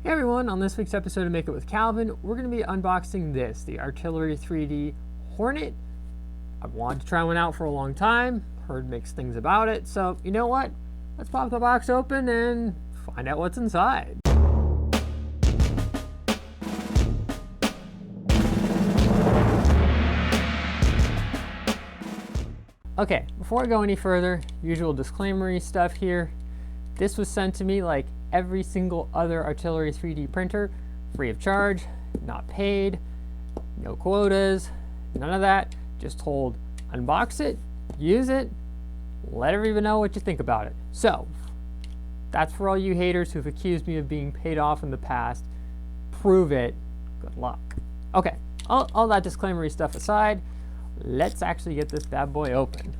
Hey everyone, on this week's episode of Make It with Calvin, we're going to be unboxing this, the Artillery 3D Hornet. I've wanted to try one out for a long time, heard mixed things about it, so you know what? Let's pop the box open and find out what's inside. Okay, before I go any further, usual disclaimer-y stuff here. This was sent to me like every single other Artillery 3D printer, free of charge, not paid, no quotas, none of that. Just told, unbox it, use it, let everyone know what you think about it. So, that's for all you haters who've accused me of being paid off in the past. Prove it. Good luck. Okay, all that disclaimer-y stuff aside, let's actually get this bad boy open.